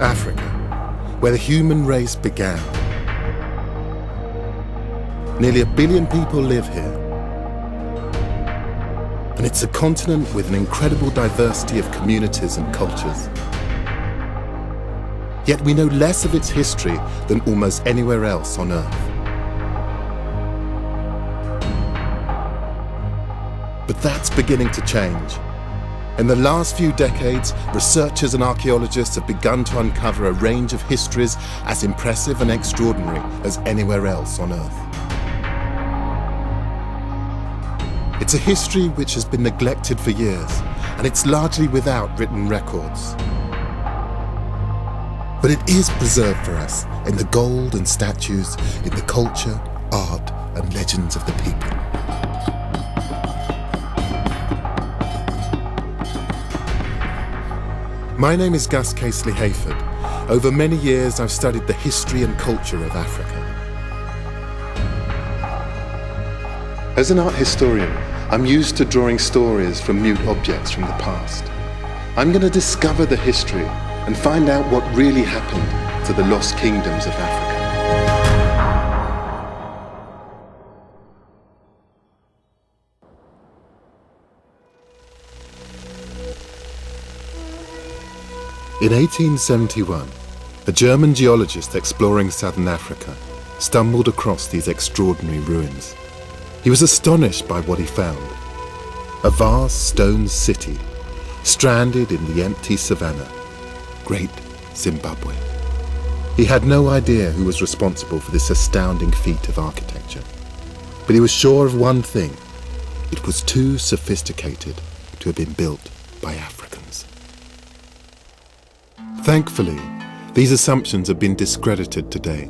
Africa, where the human race began. Nearly 1 billion people live here. And it's a continent with an incredible diversity of communities and cultures. Yet we know less of its history than almost anywhere else on Earth. But that's beginning to change. In the last few decades, researchers and archaeologists have begun to uncover a range of histories as impressive and extraordinary as anywhere else on Earth. It's a history which has been neglected for years, and it's largely without written records. But it is preserved for us in the gold and statues, in the culture, art, and legends of the people. My name is Gus Casely-Hayford. Over many years, I've studied the history and culture of Africa. As an art historian, I'm used to drawing stories from mute objects from the past. I'm going to discover the history and find out what really happened to the lost kingdoms of Africa. In 1871, a German geologist exploring southern Africa stumbled across these extraordinary ruins. He was astonished by what he found. A vast stone city, stranded in the empty savannah, Great Zimbabwe. He had no idea who was responsible for this astounding feat of architecture. But he was sure of one thing: it was too sophisticated to have been built by Africans. Thankfully, these assumptions have been discredited today.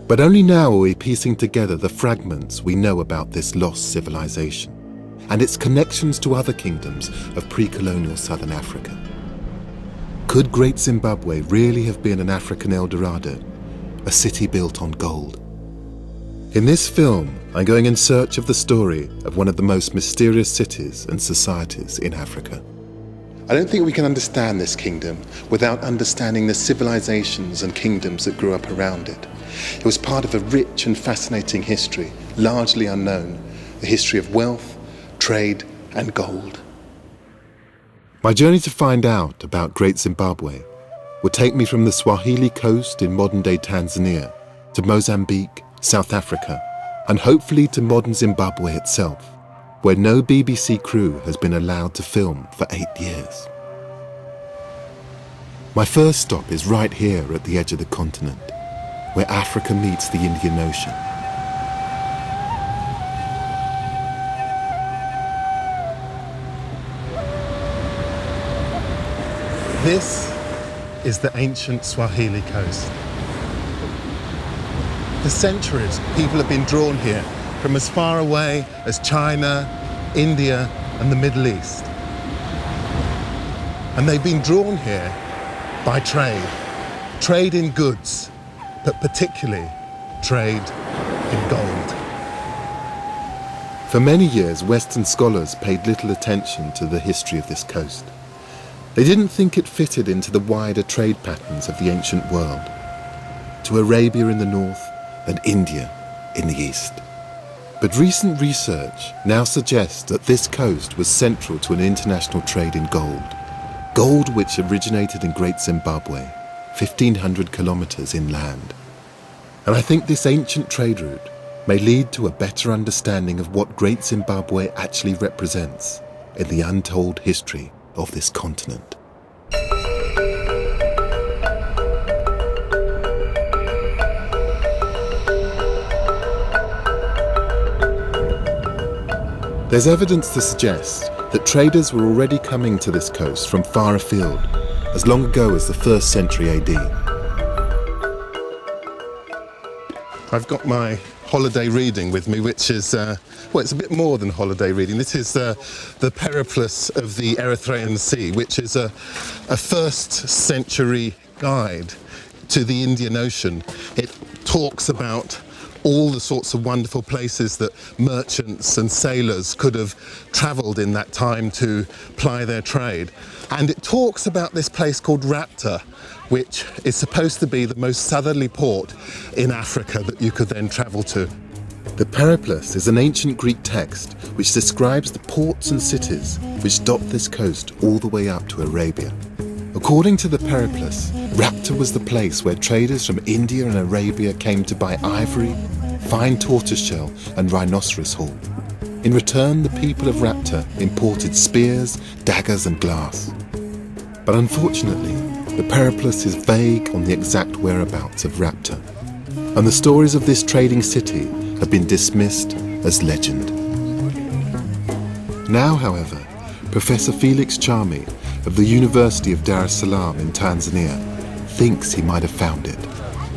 But only now are we piecing together the fragments we know about this lost civilization and its connections to other kingdoms of pre-colonial southern Africa. Could Great Zimbabwe really have been an African El Dorado, a city built on gold? In this film, I'm going in search of the story of one of the most mysterious cities and societies in Africa. I don't think we can understand this kingdom without understanding the civilisations and kingdoms that grew up around it. It was part of a rich and fascinating history, largely unknown, the history of wealth, trade and gold. My journey to find out about Great Zimbabwe would take me from the Swahili coast in modern-day Tanzania to Mozambique, South Africa, and hopefully to modern Zimbabwe itself, where no BBC crew has been allowed to film for 8 years. My first stop is right here at the edge of the continent, where Africa meets the Indian Ocean. This is the ancient Swahili coast. For centuries, people have been drawn here from as far away as China, India, and the Middle East. And they've been drawn here by trade in goods, but particularly trade in gold. For many years, Western scholars paid little attention to the history of this coast. They didn't think it fitted into the wider trade patterns of the ancient world, to Arabia in the north and India in the east. But recent research now suggests that this coast was central to an international trade in gold. Gold which originated in Great Zimbabwe, 1,500 kilometers inland. And I think this ancient trade route may lead to a better understanding of what Great Zimbabwe actually represents in the untold history of this continent. There's evidence to suggest that traders were already coming to this coast from far afield, as long ago as the 1st century AD. I've got my holiday reading with me, which is, it's a bit more than holiday reading. This is the Periplus of the Erythraean Sea, which is a 1st century guide to the Indian Ocean. It talks about all the sorts of wonderful places that merchants and sailors could have travelled in that time to ply their trade. And it talks about this place called Rapta, which is supposed to be the most southerly port in Africa that you could then travel to. The Periplus is an ancient Greek text which describes the ports and cities which dot this coast all the way up to Arabia. According to the Periplus, Rapta was the place where traders from India and Arabia came to buy ivory, fine tortoiseshell and rhinoceros horn. In return, the people of Rapta imported spears, daggers and glass. But unfortunately, the Periplus is vague on the exact whereabouts of Rapta, and the stories of this trading city have been dismissed as legend. Now, however, Professor Felix Chami of the University of Dar es Salaam in Tanzania thinks he might have found it.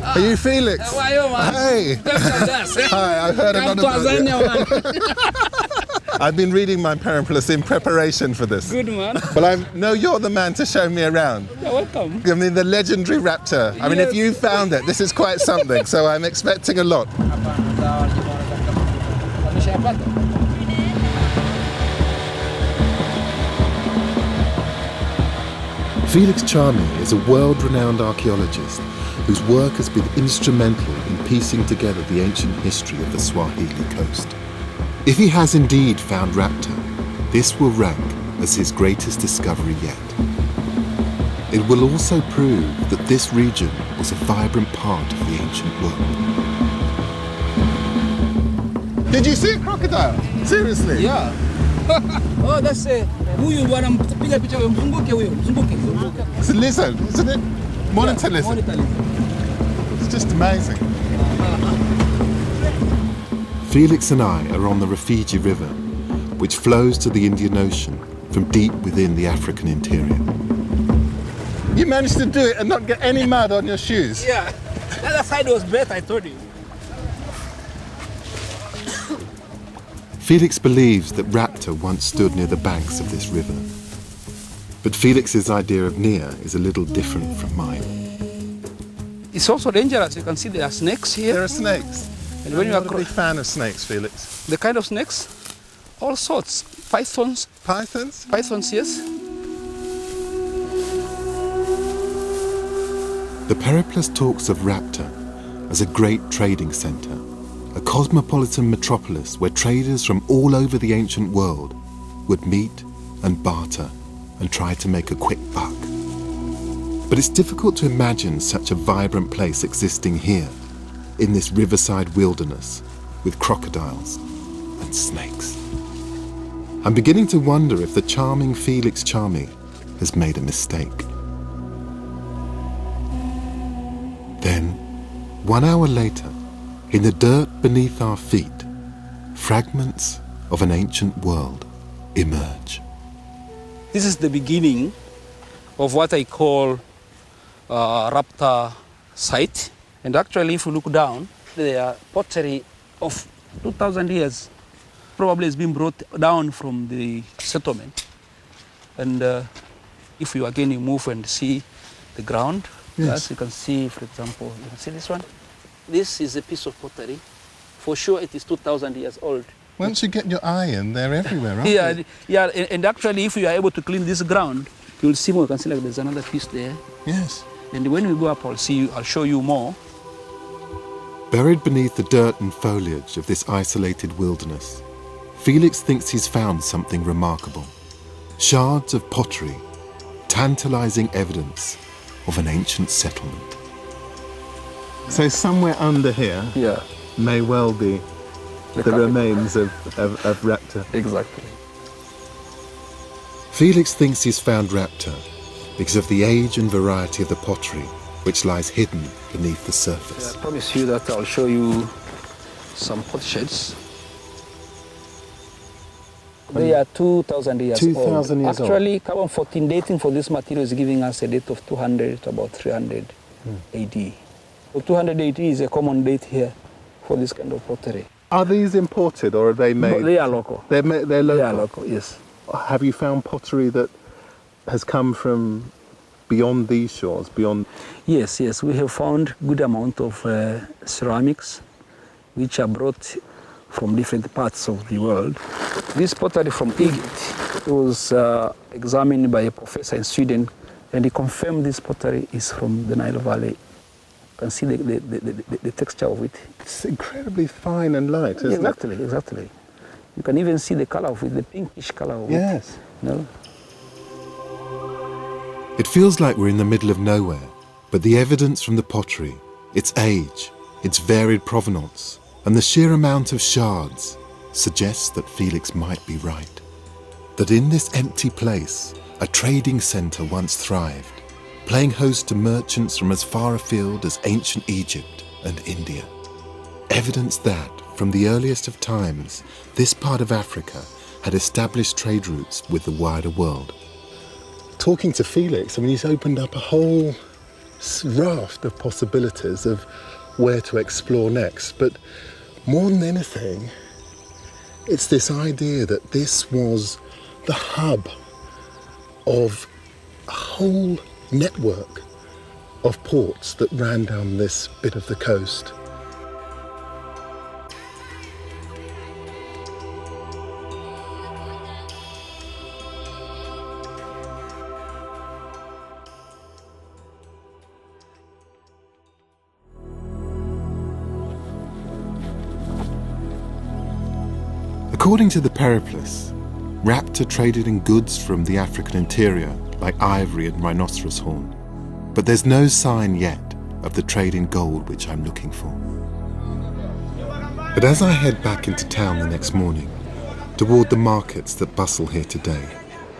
Are you Felix? How are you, man? Hey! Hi, I've heard a lot about you. I've been reading my Periplus in preparation for this. Good, man. But I know you're the man to show me around. You're welcome. I mean, the legendary Rapta. I mean, if you found it, this is quite something, so I'm expecting a lot. Felix Chami is a world-renowned archaeologist whose work has been instrumental in piecing together the ancient history of the Swahili coast. If he has indeed found Rapta, this will rank as his greatest discovery yet. It will also prove that this region was a vibrant part of the ancient world. Did you see a crocodile? Seriously? Yeah. Oh, that's huyu bwana mpiga picha huyo mzunguke huyo, mzunguke. It's a lizard, isn't it? Monitor lizard. Monitor lizard. It's just amazing. Felix and I are on the Rufiji River, which flows to the Indian Ocean from deep within the African interior. You managed to do it and not get any mud on your shoes? Yeah, the other side was better, I told you. Felix believes that Rapta once stood near the banks of this river. But Felix's idea of near is a little different from mine. It's also dangerous. You can see there are snakes here. There are snakes. And when I'm not a big fan of snakes, Felix. The kind of snakes? All sorts. Pythons. Pythons? Pythons, yes. The Periplus talks of Rapta as a great trading centre, a cosmopolitan metropolis where traders from all over the ancient world would meet and barter and try to make a quick buck. But it's difficult to imagine such a vibrant place existing here, in this riverside wilderness with crocodiles and snakes. I'm beginning to wonder if the charming Felix Chami has made a mistake. Then, 1 hour later, in the dirt beneath our feet, fragments of an ancient world emerge. This is the beginning of what I call Rapta site. And actually, if you look down, there are pottery of 2,000 years. Probably has been brought down from the settlement. And if you again move and see the ground, yes, you can see, for example, you can see this one. This is a piece of pottery. For sure, it is 2,000 years old. Once you get your eye in, they're everywhere, aren't they? Yeah, and actually, if you are able to clean this ground, you'll see more. You can see like there's another piece there. Yes. And when we go up, I'll show you more. Buried beneath the dirt and foliage of this isolated wilderness, Felix thinks he's found something remarkable. Shards of pottery, tantalizing evidence of an ancient settlement. So somewhere under here may well be the remains of Rapta. Exactly. Felix thinks he's found Rapta because of the age and variety of the pottery which lies hidden beneath the surface. I promise you that I'll show you some potsheds. They are 2,000 years 2,000 years old. Actually, carbon-14 dating for this material is giving us a date of 200 to about 300 AD. So 200 AD is a common date here for this kind of pottery. Are these imported or are they made? No, they are local. They're local? They are local, yes. Have you found pottery that has come from beyond these shores, beyond? Yes, we have found good amount of ceramics which are brought from different parts of the world. This pottery from Egypt was examined by a professor in Sweden, and he confirmed this pottery is from the Nile Valley. You can see the texture of it. It's incredibly fine and light, isn't it? Exactly. You can even see the color of it, the pinkish color of it. Yes. No? It feels like we're in the middle of nowhere, but the evidence from the pottery, its age, its varied provenance, and the sheer amount of shards suggests that Felix might be right. That in this empty place, a trading centre once thrived, playing host to merchants from as far afield as ancient Egypt and India. Evidence that, from the earliest of times, this part of Africa had established trade routes with the wider world. Talking to Felix, he's opened up a whole raft of possibilities of where to explore next. But more than anything, it's this idea that this was the hub of a whole network of ports that ran down this bit of the coast. According to the Periplus, Raptor traded in goods from the African interior like ivory and rhinoceros horn, but there's no sign yet of the trade in gold which I'm looking for. But as I head back into town the next morning, toward the markets that bustle here today,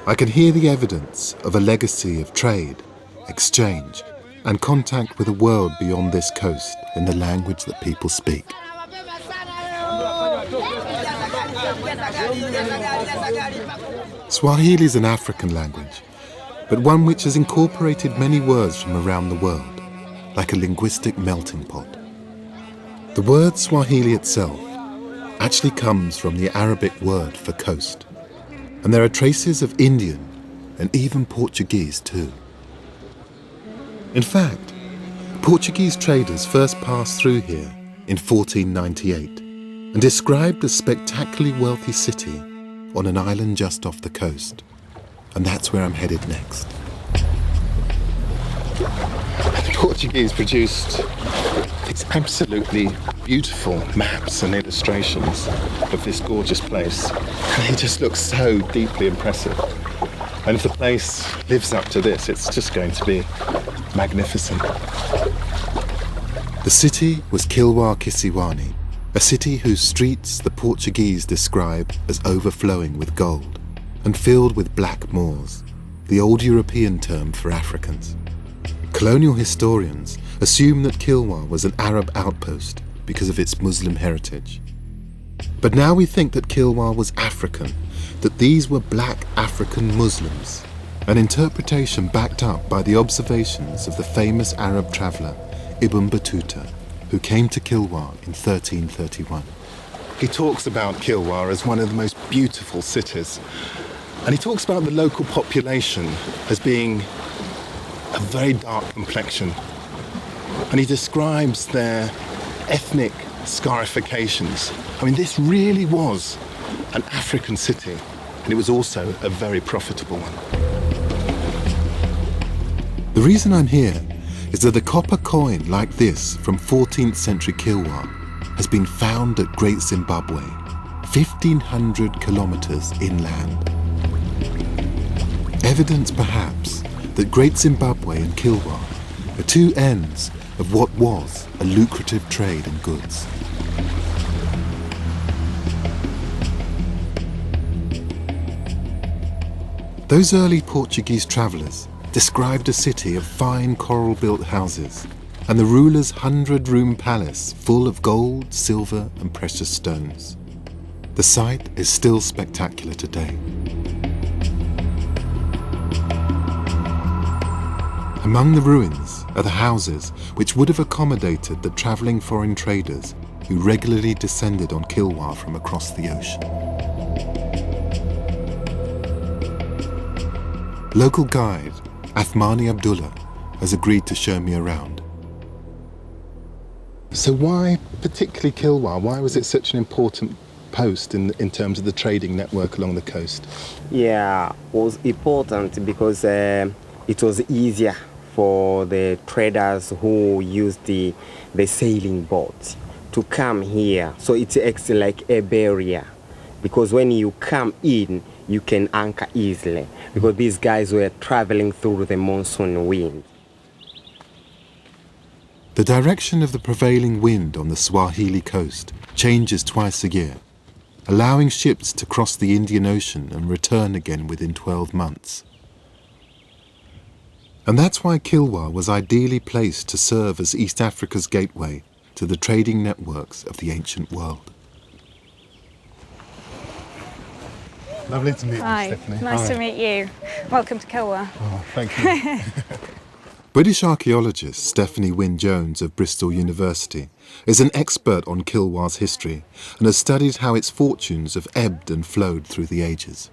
I can hear the evidence of a legacy of trade, exchange, and contact with a world beyond this coast in the language that people speak. Swahili is an African language, but one which has incorporated many words from around the world, like a linguistic melting pot. The word Swahili itself actually comes from the Arabic word for coast, and there are traces of Indian and even Portuguese too. In fact, Portuguese traders first passed through here in 1498 and described a spectacularly wealthy city on an island just off the coast. And that's where I'm headed next. The Portuguese produced these absolutely beautiful maps and illustrations of this gorgeous place. And it just looks so deeply impressive. And if the place lives up to this, it's just going to be magnificent. The city was Kilwa Kisiwani, a city whose streets the Portuguese describe as overflowing with gold and filled with black moors, the old European term for Africans. Colonial historians assume that Kilwa was an Arab outpost because of its Muslim heritage. But now we think that Kilwa was African, that these were black African Muslims, an interpretation backed up by the observations of the famous Arab traveller Ibn Battuta, who came to Kilwa in 1331. He talks about Kilwa as one of the most beautiful cities, and he talks about the local population as being a very dark complexion, and he describes their ethnic scarifications. This really was an African city, and it was also a very profitable one. The reason I'm here is that a copper coin like this from 14th century Kilwa has been found at Great Zimbabwe, 1,500 kilometers inland. Evidence perhaps that Great Zimbabwe and Kilwa are two ends of what was a lucrative trade in goods. Those early Portuguese travellers described a city of fine coral-built houses and the ruler's 100-room palace full of gold, silver and precious stones. The site is still spectacular today. Among the ruins are the houses which would have accommodated the travelling foreign traders who regularly descended on Kilwa from across the ocean. Local guide Athmani Abdullah has agreed to show me around. So why particularly Kilwa? Why was it such an important post in terms of the trading network along the coast? Yeah, it was important because it was easier for the traders who used the sailing boats to come here. So it acts like a barrier, because when you come in, you can anchor easily, because these guys were traveling through the monsoon wind. The direction of the prevailing wind on the Swahili coast changes twice a year, allowing ships to cross the Indian Ocean and return again within 12 months. And that's why Kilwa was ideally placed to serve as East Africa's gateway to the trading networks of the ancient world. Lovely to meet you, Stephanie. Nice to meet you. Welcome to Kilwa. Oh, thank you. British archaeologist Stephanie Wynne-Jones of Bristol University is an expert on Kilwa's history and has studied how its fortunes have ebbed and flowed through the ages.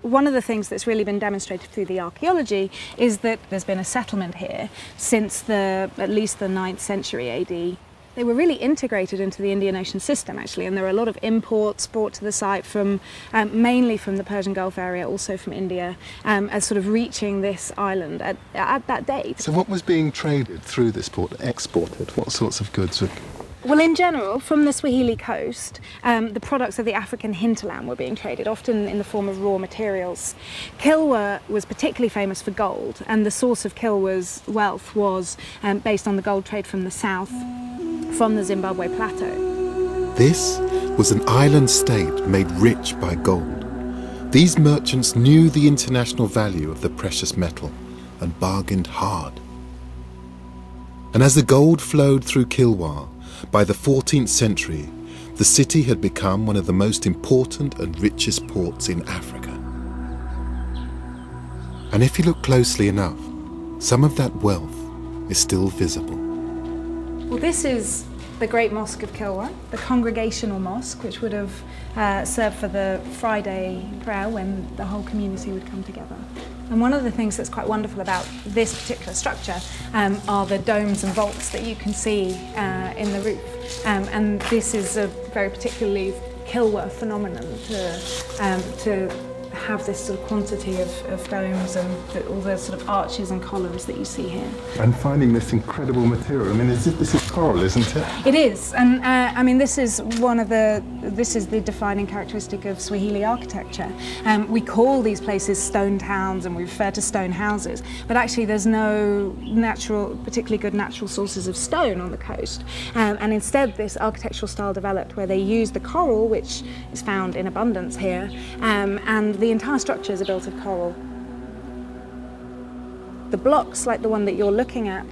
One of the things that's really been demonstrated through the archaeology is that there's been a settlement here since at least the 9th century AD. They were really integrated into the Indian Ocean system, actually, and there are a lot of imports brought to the site from mainly from the Persian Gulf area, also from India, as sort of reaching this island at that date. So what was being traded through this port, exported? What sorts of goods were... Well, in general, from the Swahili coast, the products of the African hinterland were being traded, often in the form of raw materials. Kilwa was particularly famous for gold, and the source of Kilwa's wealth was based on the gold trade from the south, from the Zimbabwe plateau. This was an island state made rich by gold. These merchants knew the international value of the precious metal and bargained hard. And as the gold flowed through Kilwa, by the 14th century, the city had become one of the most important and richest ports in Africa. And if you look closely enough, some of that wealth is still visible. Well, this is the Great Mosque of Kilwa, the congregational mosque, which would have served for the Friday prayer when the whole community would come together. And one of the things that's quite wonderful about this particular structure are the domes and vaults that you can see in the roof. And this is a very particularly Kilwa phenomenon to have this sort of quantity of domes and all the sort of arches and columns that you see here. And finding this incredible material, I mean, this is coral, isn't it? It is, and I mean, this is the defining characteristic of Swahili architecture. We call these places stone towns and we refer to stone houses, but actually there's no particularly good natural sources of stone on the coast. And instead this architectural style developed where they use the coral, which is found in abundance here, and the entire structures are built of coral. The blocks, like the one that you're looking at,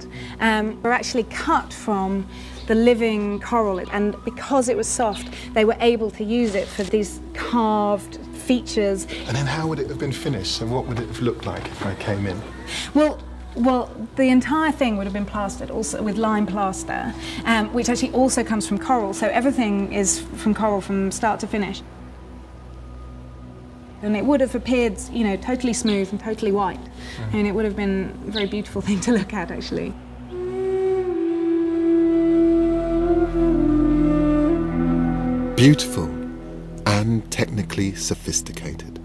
were actually cut from the living coral, and because it was soft, they were able to use it for these carved features. And then how would it have been finished? So what would it have looked like if I came in? Well, the entire thing would have been plastered also with lime plaster, which actually also comes from coral, so everything is from coral from start to finish. And it would have appeared, you know, totally smooth and totally white. I mean, it would have been a very beautiful thing to look at, actually. Beautiful and technically sophisticated.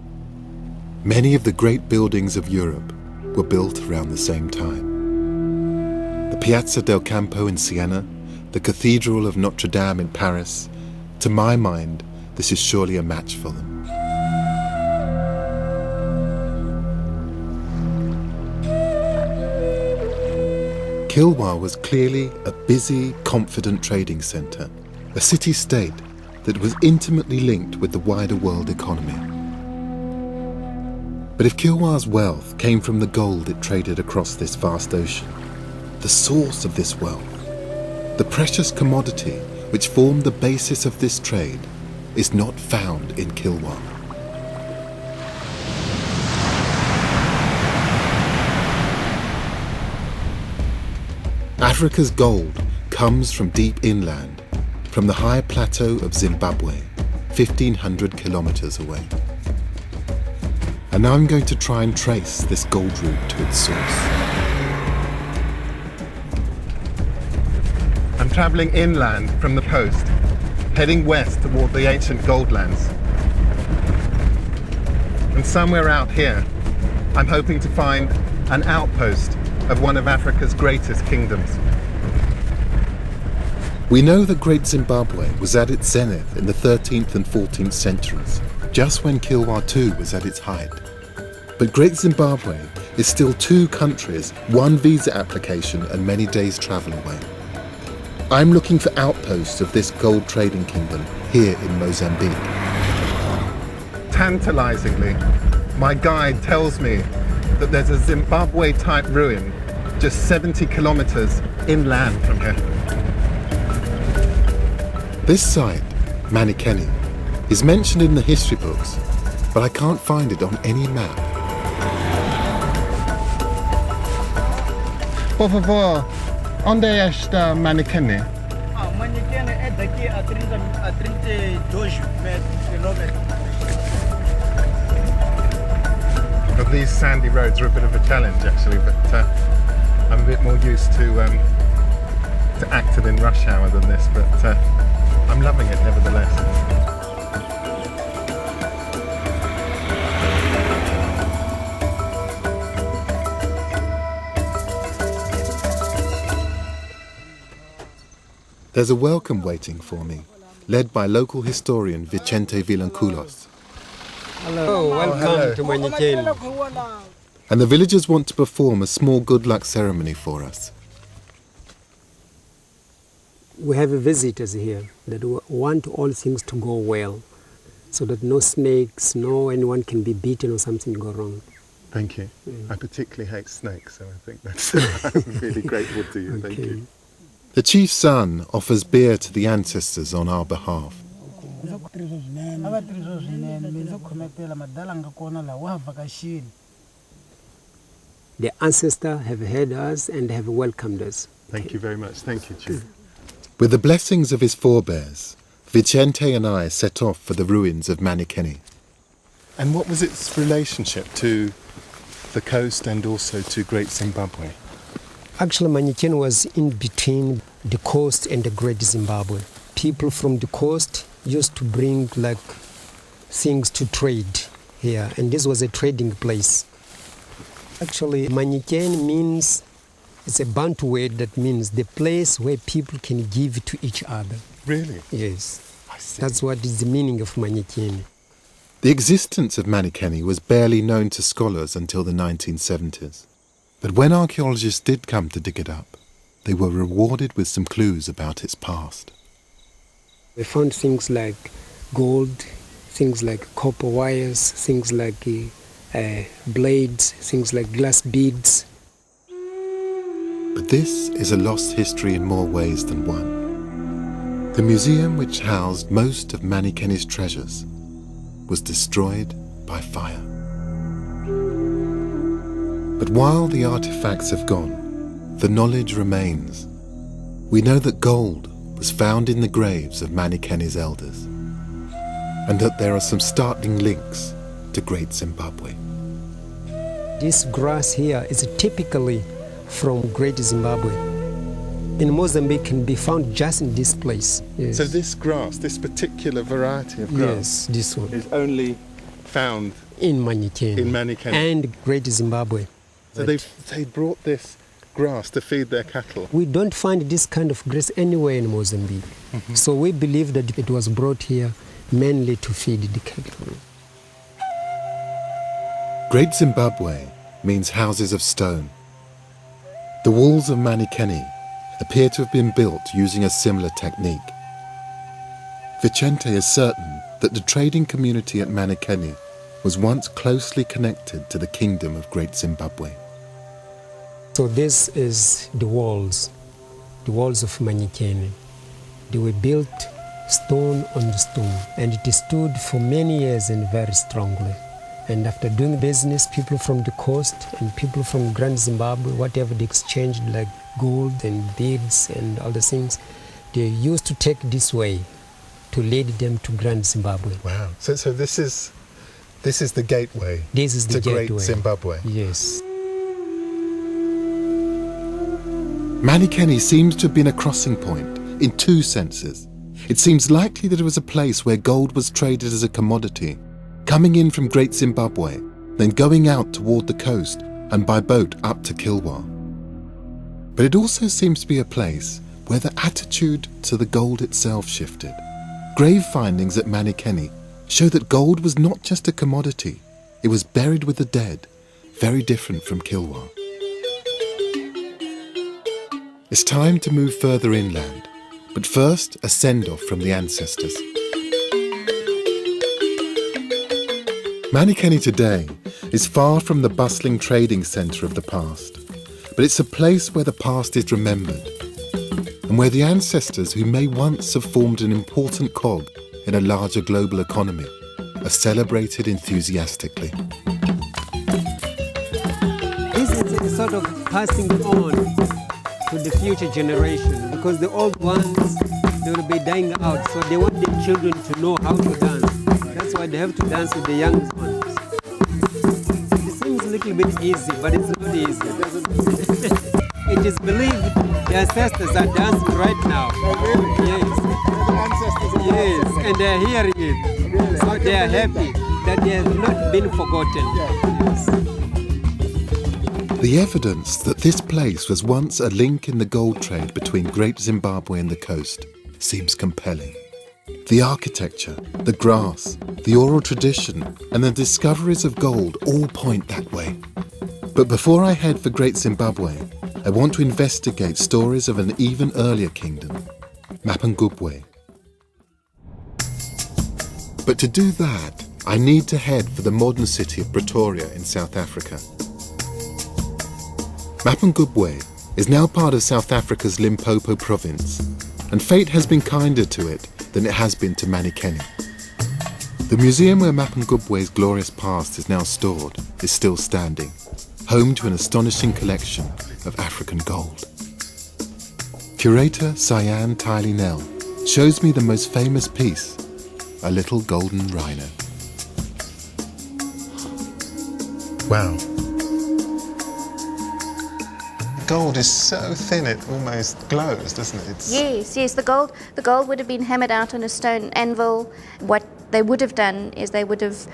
Many of the great buildings of Europe were built around the same time. The Piazza del Campo in Siena, the Cathedral of Notre Dame in Paris. To my mind, this is surely a match for them. Kilwa was clearly a busy, confident trading centre, a city-state that was intimately linked with the wider world economy. But if Kilwa's wealth came from the gold it traded across this vast ocean, the source of this wealth, the precious commodity which formed the basis of this trade, is not found in Kilwa. Africa's gold comes from deep inland, from the high plateau of Zimbabwe, 1,500 kilometers away. And now I'm going to try and trace this gold route to its source. I'm I'm travelling inland from the coast, heading west toward the ancient goldlands. And somewhere out here, I'm hoping to find an outpost of one of Africa's greatest kingdoms. We know that Great Zimbabwe was at its zenith in the 13th and 14th centuries, just when Kilwa II was at its height. But Great Zimbabwe is still 2 countries, 1 visa application and many days' travel away. I'm looking for outposts of this gold trading kingdom here in Mozambique. Tantalizingly, my guide tells me that there's a Zimbabwe-type ruin just 70 kilometers inland from here. This site, Manikeni, is mentioned in the history books, but I can't find it on any map. Por favor, onde está Manikeni? Manikeni é daqui a 32 quilômetros. Well, these sandy roads are a bit of a challenge actually, but I'm a bit more used to acting in rush hour than this, but I'm loving it nevertheless. There's a welcome waiting for me, led by local historian Vicente Vilanculos. Hello, welcome to Manikeni. And the villagers want to perform a small good luck ceremony for us. We have visitors here that want all things to go well, so that no snakes, no anyone can be beaten or something go wrong. Thank you. I particularly hate snakes, so I think that's I'm really grateful to you. Thank you. The chief's son offers beer to the ancestors on our behalf. The ancestors have heard us and have welcomed us. Thank you very much. Thank you, Chief. With the blessings of his forebears, Vicente and I set off for the ruins of Manikeni. And what was its relationship to the coast and also to Great Zimbabwe? Actually, Manikeni was in between the coast and the Great Zimbabwe. People from the coast used to bring things to trade here, and this was a trading place. Actually, Manikeni means, it's a Bantu word that means the place where people can give to each other. Really? Yes. I see. That's what is the meaning of Manikeni. The existence of Manikeni was barely known to scholars until the 1970s. But when archaeologists did come to dig it up, they were rewarded with some clues about its past. We found things like gold, things like copper wires, things like blades, things like glass beads. But this is a lost history in more ways than one. The museum which housed most of Manikeni's treasures was destroyed by fire. But while the artefacts have gone, the knowledge remains. We know that gold was found in the graves of Manikeni's elders, and that there are some startling links to Great Zimbabwe. This grass here is typically from Great Zimbabwe. In Mozambique can be found just in this place. Yes. So this grass, this particular variety of grass, yes, this one is only found in Manikeni and Great Zimbabwe. So they brought this grass to feed their cattle. We don't find this kind of grass anywhere in Mozambique. So we believe that it was brought here mainly to feed the cattle. Great Zimbabwe means houses of stone. The walls of Manikeni appear to have been built using a similar technique. Vicente is certain that the trading community at Manikeni was once closely connected to the Kingdom of Great Zimbabwe. So this is the walls of Manikeni. They were built stone on stone, and it stood for many years and very strongly. And after doing business, people from the coast and people from Grand Zimbabwe, whatever they exchanged, like gold and beads and other things, they used to take this way to lead them to Grand Zimbabwe. Wow. So this is the gateway to Great Zimbabwe. Yes. Manikeni seems to have been a crossing point in two senses. It seems likely that it was a place where gold was traded as a commodity, coming in from Great Zimbabwe, then going out toward the coast and by boat up to Kilwa. But it also seems to be a place where the attitude to the gold itself shifted. Grave findings at Manikeni show that gold was not just a commodity, it was buried with the dead, very different from Kilwa. It's time to move further inland, but first a send-off from the ancestors. Manikeni today is far from the bustling trading centre of the past, but it's a place where the past is remembered, and where the ancestors who may once have formed an important cog in a larger global economy are celebrated enthusiastically. This is sort of passing on to the future generation, because the old ones, they will be dying out, so they want the children to know how to dance. That's why they have to dance with the young ones. It seems a little bit easy, but it's not easy. It is believed the ancestors are dancing right now. Yes. Yes, and they are hearing it. So they are happy that they have not been forgotten. Yes. The evidence that this place was once a link in the gold trade between Great Zimbabwe and the coast seems compelling. The architecture, the grass, the oral tradition, and the discoveries of gold all point that way. But before I head for Great Zimbabwe, I want to investigate stories of an even earlier kingdom, Mapungubwe. But to do that, I need to head for the modern city of Pretoria in South Africa. Mapungubwe is now part of South Africa's Limpopo province, and fate has been kinder to it than it has been to Manikeni. The museum where Mapungubwe's glorious past is now stored is still standing, home to an astonishing collection of African gold. Curator Cyan Tylenell shows me the most famous piece, a little golden rhino. Wow. Gold is so thin it almost glows, doesn't it? Yes, the gold would have been hammered out on a stone anvil. What they would have done is they would have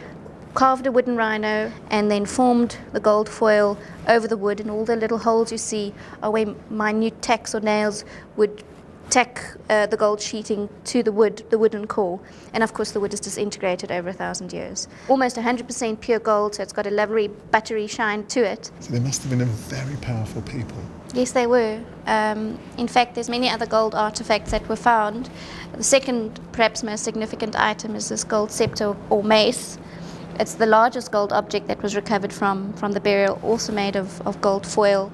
carved a wooden rhino and then formed the gold foil over the wood, and all the little holes you see are where minute tacks or nails would tack the gold sheeting to the wooden core, and of course the wood is disintegrated over 1,000 years. Almost 100% pure gold, so it's got a lovely buttery shine to it. So they must have been a very powerful people. Yes, they were. In fact, there's many other gold artifacts that were found. The second, perhaps most significant item is this gold scepter or mace. It's the largest gold object that was recovered from the burial, also made of gold foil.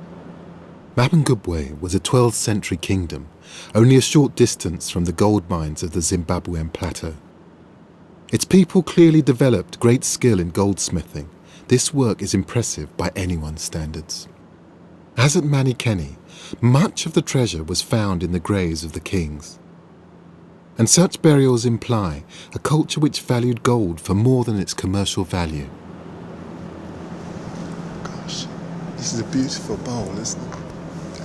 Mapungubwe was a 12th century kingdom, only a short distance from the gold mines of the Zimbabwean plateau. Its people clearly developed great skill in goldsmithing. This work is impressive by anyone's standards. As at Manikeni, much of the treasure was found in the graves of the kings. And such burials imply a culture which valued gold for more than its commercial value. Gosh, this is a beautiful bowl, isn't it?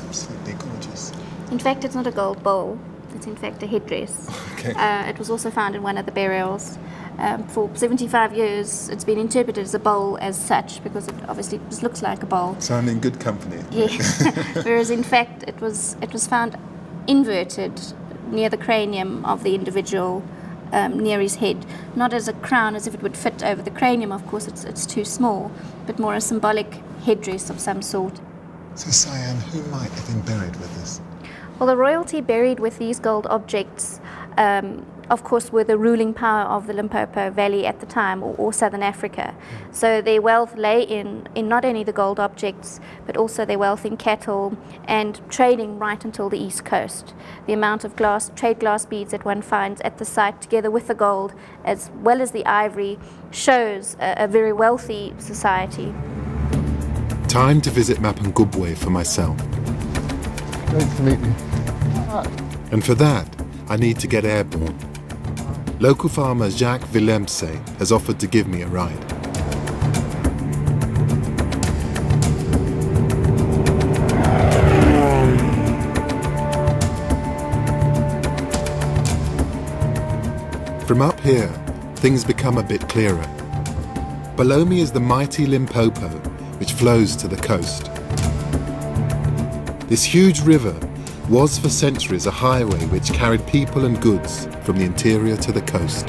Absolutely gorgeous. In fact, it's not a gold bowl. It's in fact a headdress. Okay. It was also found in one of the burials. For 75 years, it's been interpreted as a bowl as such, because it obviously just looks like a bowl. So I'm in good company. Yes. Whereas in fact, it was found inverted near the cranium of the individual, near his head, not as a crown, as if it would fit over the cranium. Of course, it's too small, but more a symbolic headdress of some sort. So Cyan, who might have been buried with this? Well, the royalty buried with these gold objects, of course, were the ruling power of the Limpopo Valley at the time, or Southern Africa. So their wealth lay in not only the gold objects, but also their wealth in cattle and trading right until the east coast. The amount of trade glass beads that one finds at the site, together with the gold, as well as the ivory, shows a very wealthy society. Time to visit Mapungubwe for myself. Nice to meet you. And for that, I need to get airborne. Local farmer Jacques Villemse has offered to give me a ride. From up here, things become a bit clearer. Below me is the mighty Limpopo, which flows to the coast. This huge river was for centuries a highway which carried people and goods from the interior to the coast.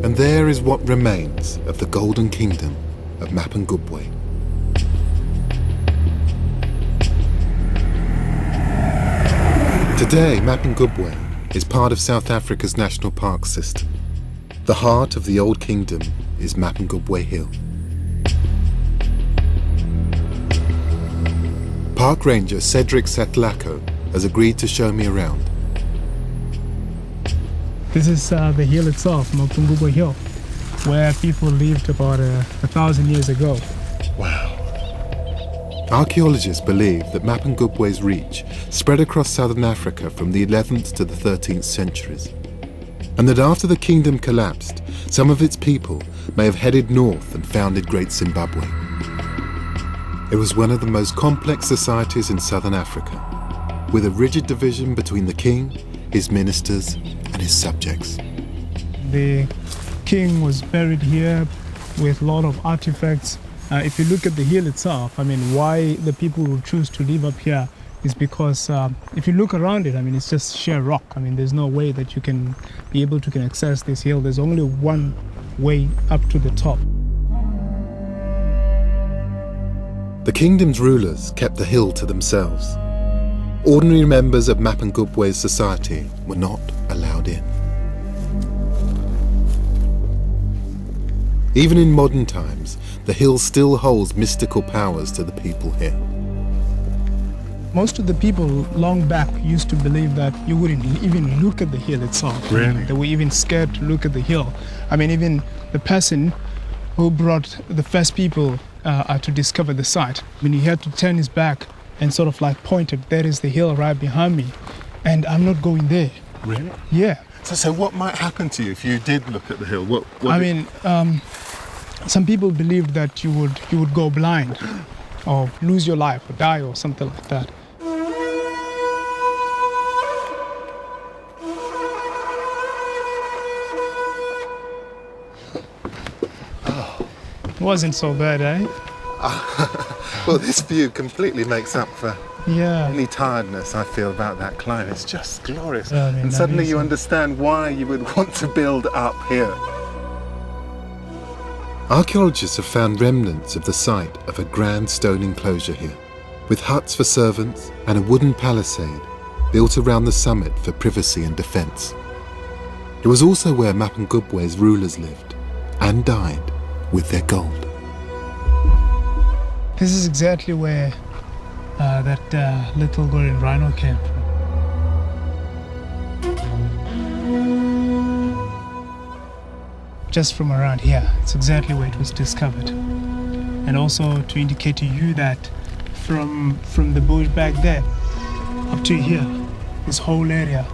And there is what remains of the Golden Kingdom of Mapungubwe. Today, Mapungubwe is part of South Africa's national park system. The heart of the old kingdom is Mapungubwe Hill. Park Ranger Cedric Setlako has agreed to show me around. This is the hill itself, Mapungubwe Hill, where people lived about 1,000 years ago. Wow. Archaeologists believe that Mapungubwe's reach spread across southern Africa from the 11th to the 13th centuries, and that after the kingdom collapsed, some of its people may have headed north and founded Great Zimbabwe. It was one of the most complex societies in southern Africa, with a rigid division between the king, his ministers, and his subjects. The king was buried here with a lot of artifacts. If you look at the hill itself, I mean, why the people will choose to live up here is because if you look around it, I mean, it's just sheer rock. I mean, there's no way that you can be able to access this hill. There's only one way up to the top. The kingdom's rulers kept the hill to themselves. Ordinary members of Mapungubwe's society were not allowed in. Even in modern times, the hill still holds mystical powers to the people here. Most of the people long back used to believe that you wouldn't even look at the hill itself. Really? They were even scared to look at the hill. I mean, even the person who brought the first people to discover the site, I mean, he had to turn his back and sort of like pointed, there is the hill right behind me, and I'm not going there. Really? Yeah. So what might happen to you if you did look at the hill? Some people believed that you would go blind or lose your life or die or something like that. It wasn't so bad, eh? Well, this view completely makes up for Yeah. any tiredness I feel about that climb. It's just glorious. I mean, And suddenly you amazing. understand why you would want to build up here. Archaeologists have found remnants of the site of a grand stone enclosure here, with huts for servants and a wooden palisade built around the summit for privacy and defence. It was also where Mapungubwe's rulers lived and died with their gold. This is exactly where that little golden rhino came from. Just from around here, it's exactly where it was discovered. And also to indicate to you that from the bush back there up to here, this whole area,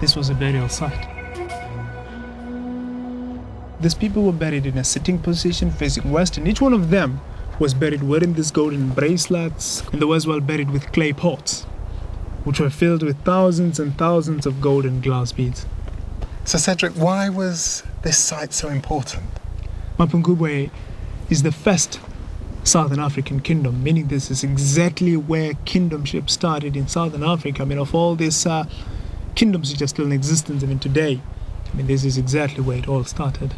this was a burial site. These people were buried in a sitting position facing west, and each one of them was buried wearing these golden bracelets, and they was well buried with clay pots, which were filled with thousands and thousands of gold and glass beads. So Cedric, why was this site so important? Mapungubwe is the first Southern African kingdom, meaning this is exactly where kingdomship started in Southern Africa. I mean, of all these kingdoms which are still in existence, I mean, today, I mean, this is exactly where it all started.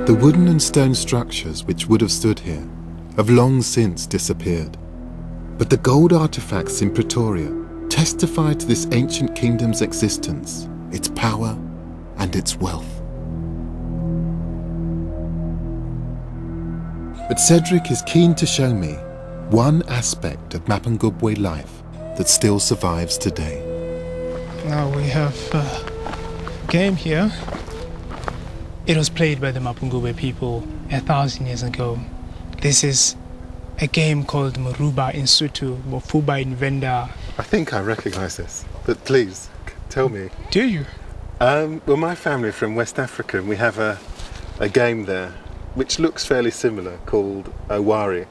The wooden and stone structures which would have stood here have long since disappeared. But the gold artefacts in Pretoria testify to this ancient kingdom's existence, its power and its wealth. But Cedric is keen to show me one aspect of Mapungubwe life that still survives today. Now we have a game here. It was played by the Mapungubwe people 1,000 years ago. This is a game called Muruba in Sotho, or Fuba in Venda. I think I recognize this. But please, tell me. Do you? Well, my family are from West Africa, and we have a game there, which looks fairly similar, called Owari.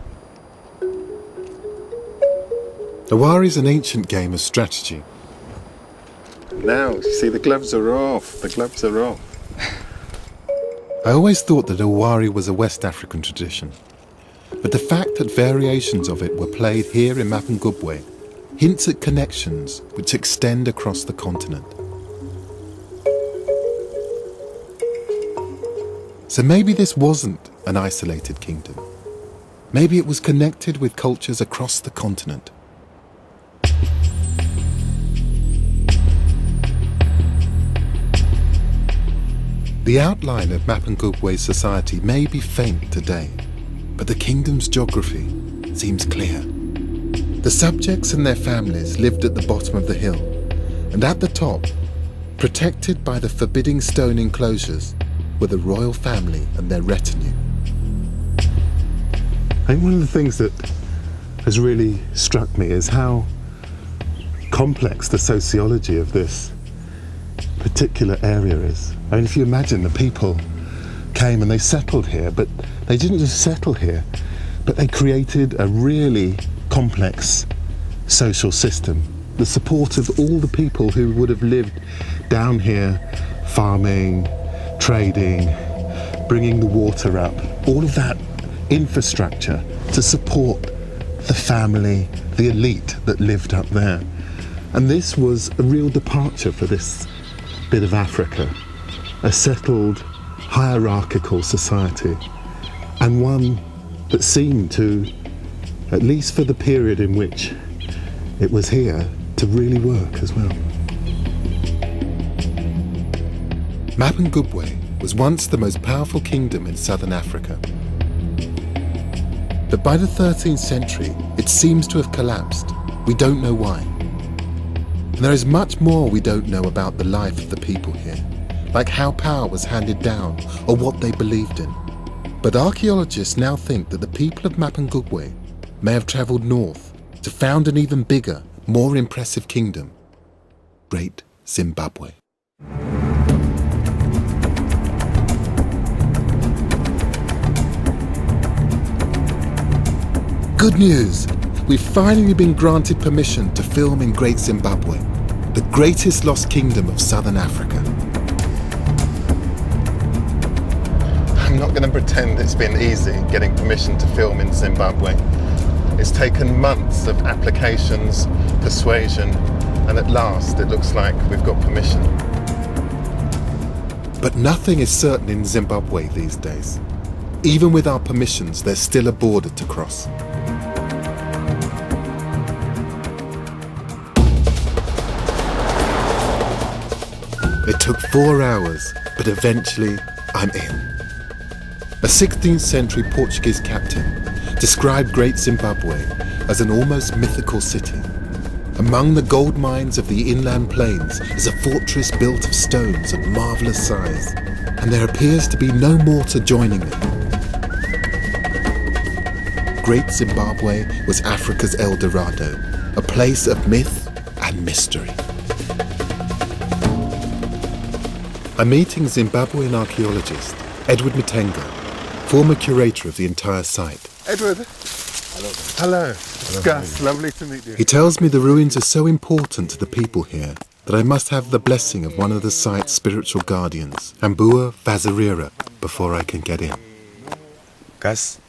Owari is an ancient game of strategy. Now, you see, the gloves are off. The gloves are off. I always thought that Owari was a West African tradition, but the fact that variations of it were played here in Mapungubwe hints at connections which extend across the continent. So maybe this wasn't an isolated kingdom. Maybe it was connected with cultures across the continent. The outline of Mapungubwe's society may be faint today, but the kingdom's geography seems clear. The subjects and their families lived at the bottom of the hill, and at the top, protected by the forbidding stone enclosures, were the royal family and their retinue. I think one of the things that has really struck me is how complex the sociology of this particular area is. I mean, if you imagine the people came and they settled here, but they didn't just settle here, but they created a really complex social system. The support of all the people who would have lived down here, farming, trading, bringing the water up, all of that infrastructure to support the family, the elite that lived up there. And this was a real departure for this bit of Africa, a settled, hierarchical society, and one that seemed to, at least for the period in which it was here, to really work as well. Mapungubwe was once the most powerful kingdom in southern Africa. But by the 13th century, it seems to have collapsed. We don't know why. And there is much more we don't know about the life of the people here, like how power was handed down or what they believed in. But archaeologists now think that the people of Mapungubwe may have travelled north to found an even bigger, more impressive kingdom, Great Zimbabwe. Good news! We've finally been granted permission to film in Great Zimbabwe, the greatest lost kingdom of southern Africa. I'm not going to pretend it's been easy getting permission to film in Zimbabwe. It's taken months of applications, persuasion, and at last it looks like we've got permission. But nothing is certain in Zimbabwe these days. Even with our permissions, there's still a border to cross. It took 4 hours, but eventually I'm in. A 16th century Portuguese captain described Great Zimbabwe as an almost mythical city. Among the gold mines of the inland plains is a fortress built of stones of marvellous size, and there appears to be no mortar joining them. Great Zimbabwe was Africa's El Dorado, a place of myth and mystery. I'm meeting Zimbabwean archaeologist Edward Matenga, former curator of the entire site. Edward. Hello. Gus, lovely to meet you. He tells me the ruins are so important to the people here that I must have the blessing of one of the site's spiritual guardians, Ambua Vazirira, before I can get in. Gus,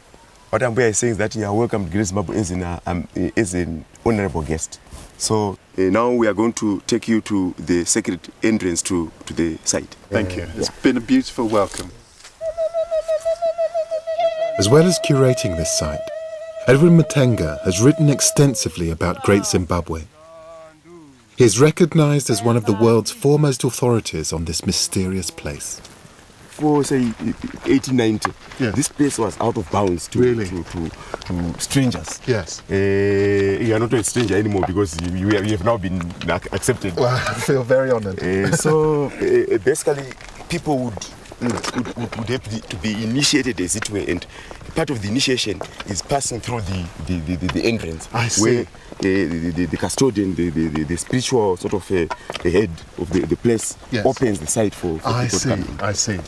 what Ambua is saying is that you are welcome to Great Zimbabwe as an honorable guest. So now we are going to take you to the sacred entrance to the site. Thank you. It's been a beautiful welcome. As well as curating this site, Edward Matenga has written extensively about Great Zimbabwe. He is recognised as one of the world's foremost authorities on this mysterious place. For, say, 1890, this place was out of bounds to strangers. Yes. You are not a stranger anymore because you have now been accepted. Well, I feel very honoured. So basically, people would would have to be initiated, as it were, and part of the initiation is passing through the entrance. I see. Where the custodian, the spiritual sort of the head of the place, Yes. opens the site for people to come in. I see.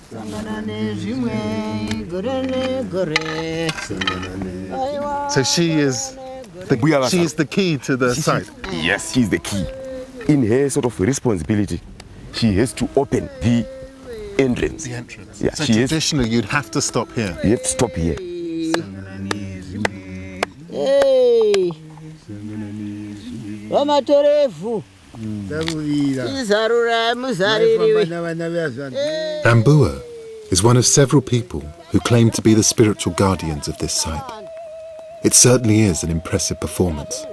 So she is the key to the site. Yes, she's the key. In her sort of responsibility, she has to open the entrance. The entrance. Yeah, So she has, traditionally, you'd have to stop here. you have to stop here. Hey, Wamatorefu. Izarura muzariri. Ambua is one of several people who claim to be the spiritual guardians of this site. It certainly is an impressive performance.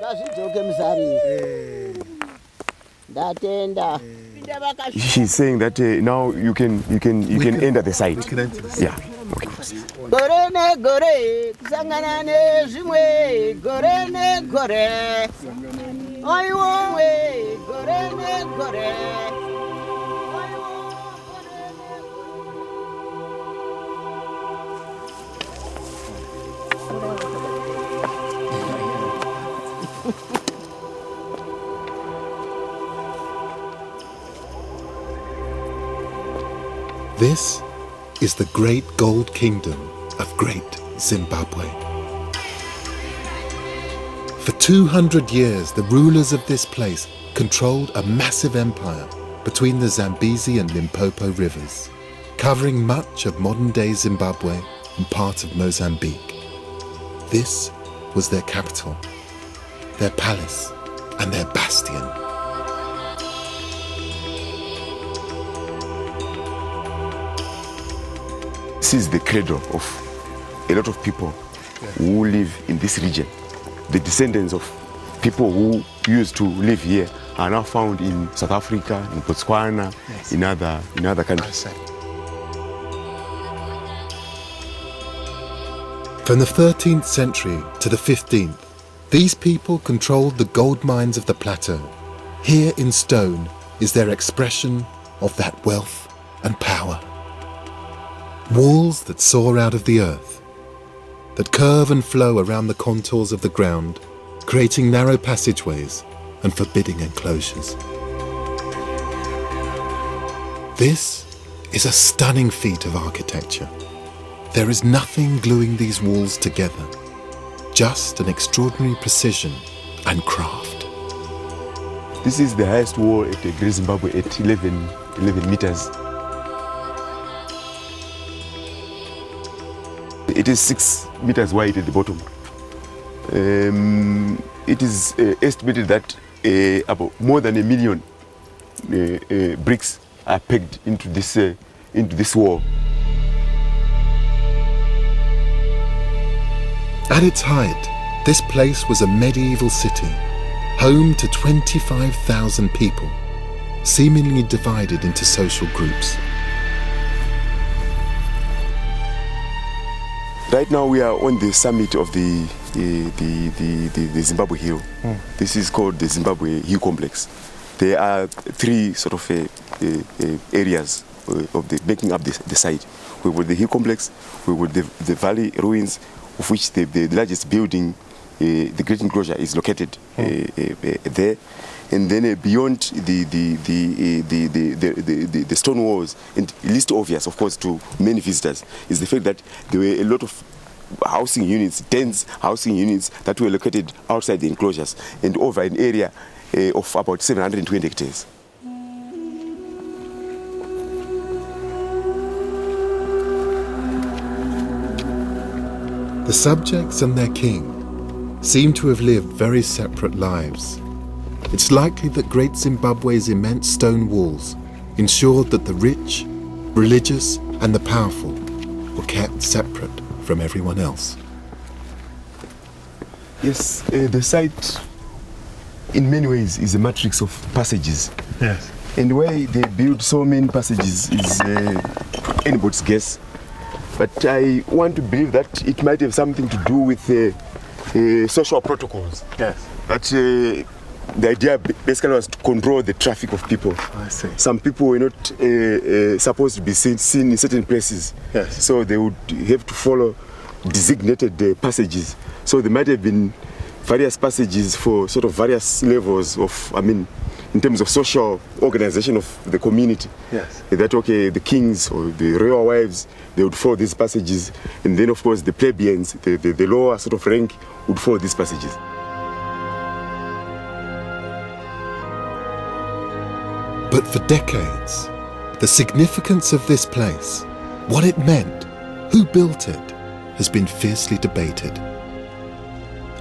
She's saying that now you can enter the site. We can enter the site. Yeah. Okay. Gore ne gore, kusangana ne zimwe, gore ne gore. Oiwo we, gore ne gore. This is the great gold kingdom of Great Zimbabwe. For 200 years, the rulers of this place controlled a massive empire between the Zambezi and Limpopo rivers, covering much of modern-day Zimbabwe and part of Mozambique. This was their capital, their palace, and their bastion. This is the cradle of a lot of people who live in this region. The descendants of people who used to live here are now found in South Africa, in Botswana, Yes. in other countries. From the 13th century to the 15th, these people controlled the gold mines of the plateau. Here in stone is their expression of that wealth and power. Walls that soar out of the earth, that curve and flow around the contours of the ground, creating narrow passageways and forbidding enclosures. This is a stunning feat of architecture. There is nothing gluing these walls together, just an extraordinary precision and craft. This is the highest wall at the Great Zimbabwe at 11 meters. It is 6 meters wide at the bottom. It is estimated that about more than 1 million bricks are pegged into this wall. At its height, this place was a medieval city, home to 25,000 people, seemingly divided into social groups. Right now we are on the summit of the Zimbabwe Hill. This is called the Zimbabwe Hill Complex. There are 3 sort of areas of making up the site. We were the Hill Complex, we were the Valley Ruins, of which the largest building, the Great Enclosure, is located there. And then beyond the stone walls, and least obvious, of course, to many visitors, is the fact that there were a lot of housing units, dense housing units that were located outside the enclosures and over an area of about 720 hectares. The subjects and their king seem to have lived very separate lives. It's likely that Great Zimbabwe's immense stone walls ensured that the rich, religious, and the powerful were kept separate from everyone else. Yes, the site in many ways is a matrix of passages. Yes. And why they build so many passages is anybody's guess. But I want to believe that it might have something to do with social protocols. Yes. That the idea basically was to control the traffic of people. I see. Some people were not supposed to be seen in certain places. Yes. So they would have to follow designated passages. So there might have been various passages for sort of various levels of, in terms of social organization of the community. Yes. That, okay, the kings or the royal wives, they would follow these passages. And then, of course, the plebeians, the lower sort of rank, would follow these passages. But for decades, the significance of this place, what it meant, who built it, has been fiercely debated.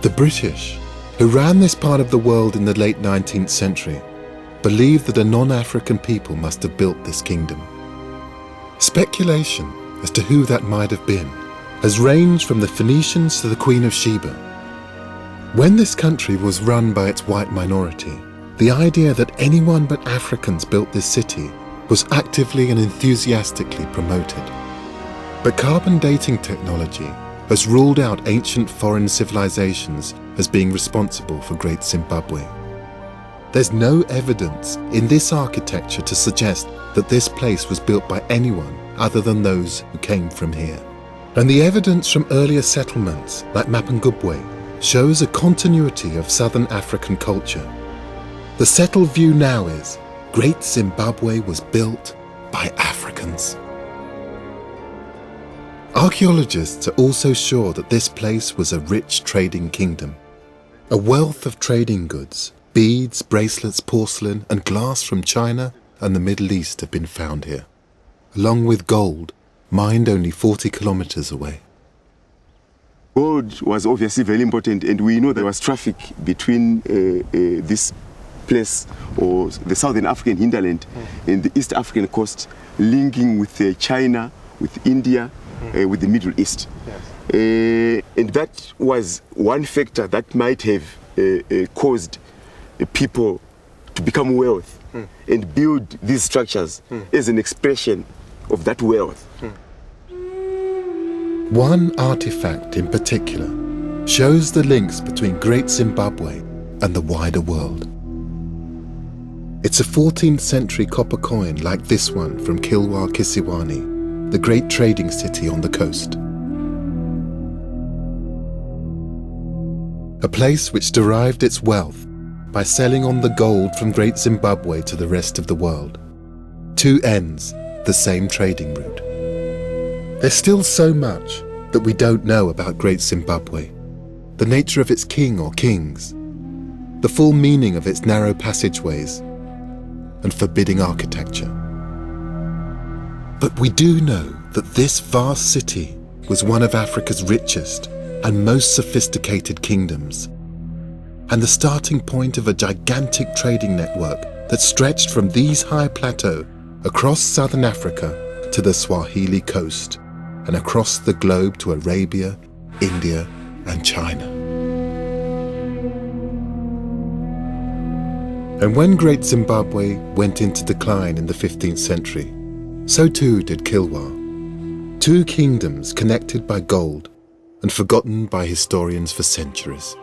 The British, who ran this part of the world in the late 19th century, believed that a non-African people must have built this kingdom. Speculation as to who that might have been has ranged from the Phoenicians to the Queen of Sheba. When this country was run by its white minority, the idea that anyone but Africans built this city was actively and enthusiastically promoted. But carbon dating technology has ruled out ancient foreign civilizations as being responsible for Great Zimbabwe. There's no evidence in this architecture to suggest that this place was built by anyone other than those who came from here. And the evidence from earlier settlements like Mapungubwe shows a continuity of southern African culture. The settled view now is Great Zimbabwe was built by Africans. Archaeologists are also sure that this place was a rich trading kingdom. A wealth of trading goods, beads, bracelets, porcelain and glass from China and the Middle East have been found here, along with gold, mined only 40 kilometers away. Gold was obviously very important, and we know there was traffic between this place, or the southern African hinterland, and the East African coast, linking with China, with India, with the Middle East. Yes. And that was one factor that might have caused people to become wealthy and build these structures as an expression of that wealth. One artifact in particular shows the links between Great Zimbabwe and the wider world. It's a 14th century copper coin like this one from Kilwa Kisiwani, the great trading city on the coast. A place which derived its wealth by selling on the gold from Great Zimbabwe to the rest of the world. Two ends, the same trading route. There's still so much that we don't know about Great Zimbabwe, the nature of its king or kings, the full meaning of its narrow passageways, and forbidding architecture. But we do know that this vast city was one of Africa's richest and most sophisticated kingdoms, and the starting point of a gigantic trading network that stretched from these high plateaux across southern Africa to the Swahili coast and across the globe to Arabia, India, and China. And when Great Zimbabwe went into decline in the 15th century, so too did Kilwa, two kingdoms connected by gold and forgotten by historians for centuries.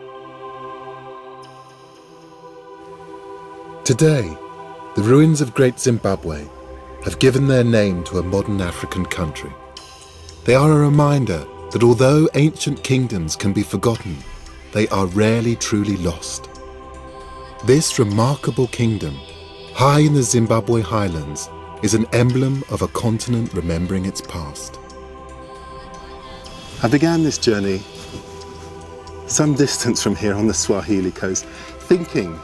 Today, the ruins of Great Zimbabwe have given their name to a modern African country. They are a reminder that although ancient kingdoms can be forgotten, they are rarely truly lost. This remarkable kingdom, high in the Zimbabwe highlands, is an emblem of a continent remembering its past. I began this journey some distance from here on the Swahili coast, thinking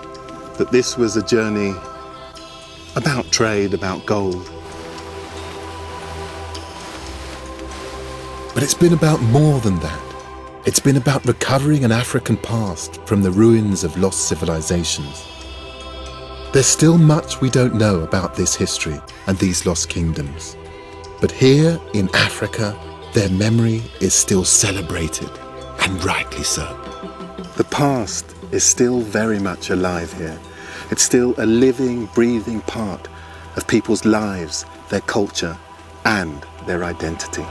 that this was a journey about trade, about gold. But it's been about more than that. It's been about recovering an African past from the ruins of lost civilizations. There's still much we don't know about this history and these lost kingdoms. But here in Africa, their memory is still celebrated, and rightly so. The past is still very much alive here. It's still a living, breathing part of people's lives, their culture, and their identity.